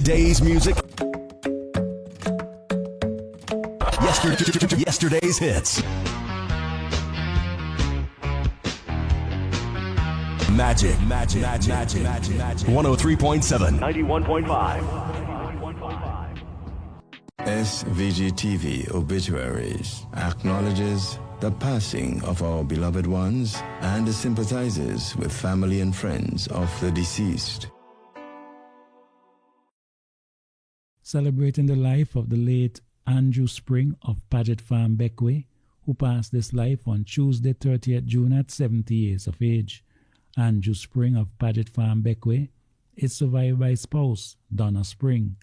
Today's music. Yesterday's hits. Magic. 103.7. 91.5. SVG TV Obituaries acknowledges the passing of our beloved ones and sympathizes with family and friends of the deceased. Celebrating the life of the late Andrew Spring of Paget Farm, Beckway, who passed this life on Tuesday, 30th June at 70 years of age. Andrew Spring of Paget Farm, Beckway is survived by spouse Donna Spring,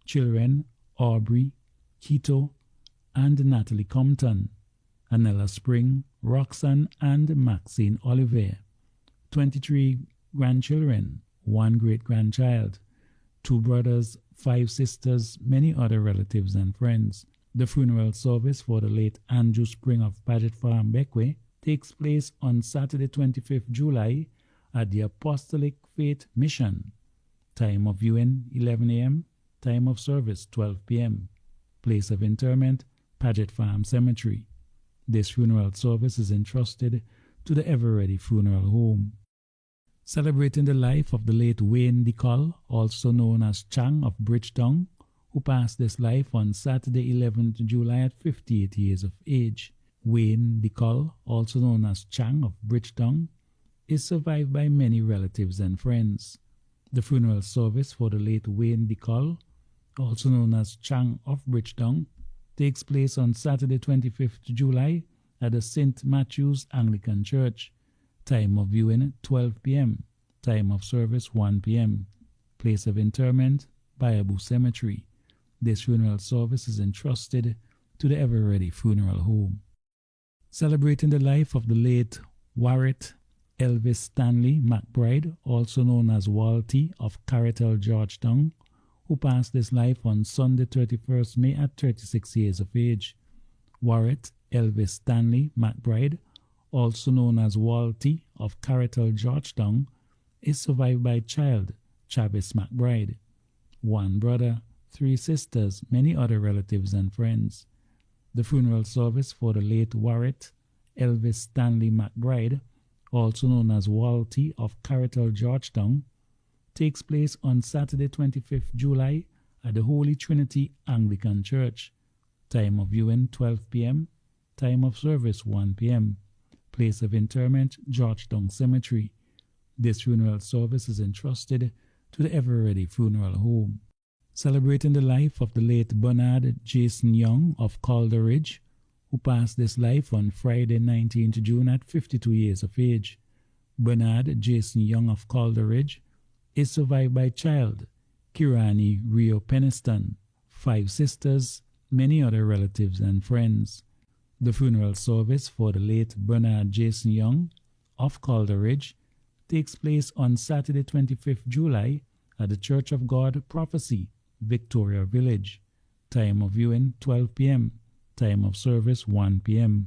children Aubrey, Keto, and Natalie Compton, Anella Spring, Roxanne, and Maxine Oliver, 23 grandchildren, 1 great-grandchild, 2 brothers, 5 sisters, many other relatives and friends. The funeral service for the late Andrew Spring of Paget Farm, Beckway takes place on Saturday, 25th July at the Apostolic Faith Mission. Time of viewing, 11 a.m., time of service, 12 p.m. Place of interment, Paget Farm Cemetery. This funeral service is entrusted to the Ever-Ready Funeral Home. Celebrating the life of the late Wayne DeColl, also known as Chang of Bridgetown, who passed this life on Saturday, 11th July at 58 years of age. Wayne DeColl, also known as Chang of Bridgetown, is survived by many relatives and friends. The funeral service for the late Wayne DeColl, also known as Chang of Bridgetown, takes place on Saturday, 25th July at the St. Matthew's Anglican Church. Time of viewing, 12 p.m. Time of service, 1 p.m. Place of interment, Bayaboo Cemetery. This funeral service is entrusted to the Ever-Ready Funeral Home. Celebrating the life of the late Warrett Elvis Stanley McBride, also known as Walty of Carroll, Georgetown, who passed his life on Sunday, 31st May at 36 years of age. Warrett Elvis Stanley McBride, also known as Walty of Carroll, Georgetown, is survived by child Travis McBride, 1 brother, 3 sisters, many other relatives and friends. The funeral service for the late Warrett Elvis Stanley McBride, also known as Walty of Carroll, Georgetown, takes place on Saturday, 25th July at the Holy Trinity Anglican Church. Time of viewing, 12 p.m. Time of service, 1 p.m. Place of interment, Georgetown Cemetery. This funeral service is entrusted to the Ever-Ready Funeral Home. Celebrating the life of the late Bernard Jason Young of Calder Ridge, who passed this life on Friday, 19th June at 52 years of age. Bernard Jason Young of Calder Ridge is survived by child Kirani Rio Peniston, 5 sisters, many other relatives and friends. The funeral service for the late Bernard Jason Young of Calder Ridge takes place on Saturday, 25th July at the Church of God Prophecy, Victoria Village. Time of viewing, 12 p.m. Time of service, 1 p.m.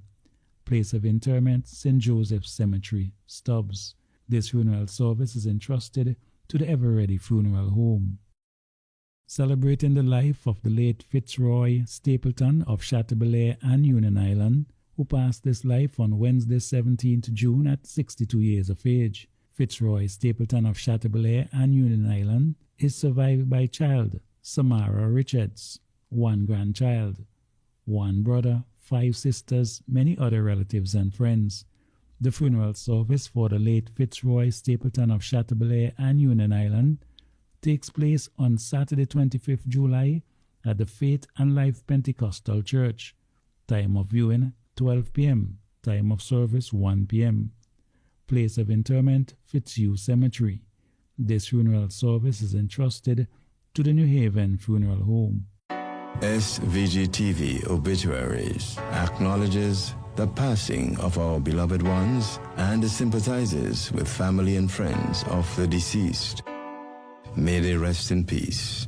Place of interment, St. Joseph's Cemetery, Stubbs. This funeral service is entrusted to the Ever-Ready Funeral Home. Celebrating the life of the late Fitzroy Stapleton of Chateaubelair and Union Island, who passed his life on Wednesday, 17th June at 62 years of age. Fitzroy Stapleton of Chateaubelair and Union Island is survived by child Samara Richards, 1 grandchild, 1 brother, 5 sisters, many other relatives and friends. The funeral service for the late Fitzroy Stapleton of Chateaubelair and Union Island takes place on Saturday, 25th July at the Faith and Life Pentecostal Church. Time of viewing, 12 p.m. Time of service, 1 p.m. Place of interment, Fitzhugh Cemetery. This funeral service is entrusted to the New Haven Funeral Home. SVG TV Obituaries acknowledges the passing of our beloved ones and sympathizes with family and friends of the deceased. May they rest in peace.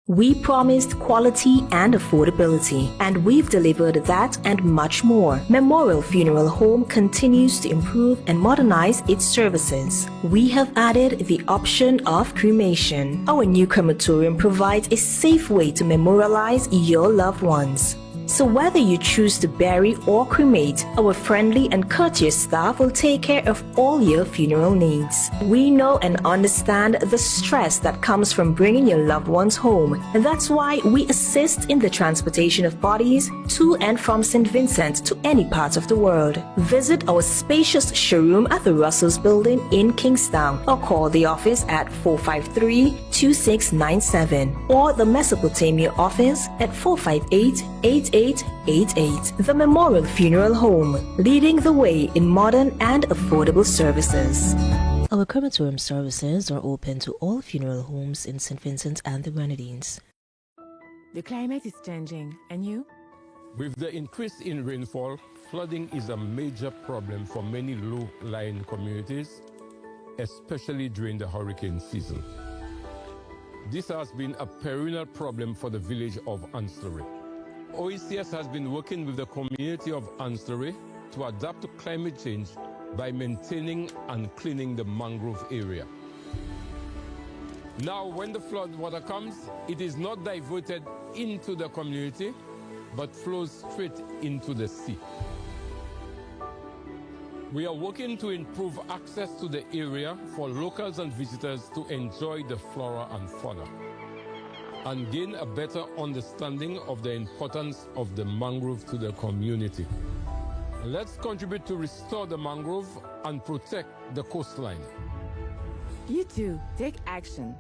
We promised quality and affordability, and we've delivered that and much more. Memorial Funeral Home continues to improve and modernize its services. We have added the option of cremation. Our new crematorium provides a safe way to memorialize your loved ones. So whether you choose to bury or cremate, our friendly and courteous staff will take care of all your funeral needs. We know and understand the stress that comes from bringing your loved ones home, and that's why we assist in the transportation of bodies to and from St. Vincent to any part of the world. Visit our spacious showroom at the Russell's Building in Kingstown, or call the office at 453-2697 or the Mesopotamia office at 458-8888. The Memorial Funeral Home, leading the way in modern and affordable services. Our crematorium services are open to all funeral homes in St. Vincent and the Grenadines. The climate is changing, and you? With the increase in rainfall, flooding is a major problem for many low-lying communities, especially during the hurricane season. This has been a perennial problem for the village of Anstlery. OECS has been working with the community of Anstlery to adapt to climate change by maintaining and cleaning the mangrove area. Now, when the flood water comes, it is not diverted into the community, but flows straight into the sea. We are working to improve access to the area for locals and visitors to enjoy the flora and fauna and gain a better understanding of the importance of the mangrove to the community. Let's contribute to restore the mangrove and protect the coastline. You too, take action.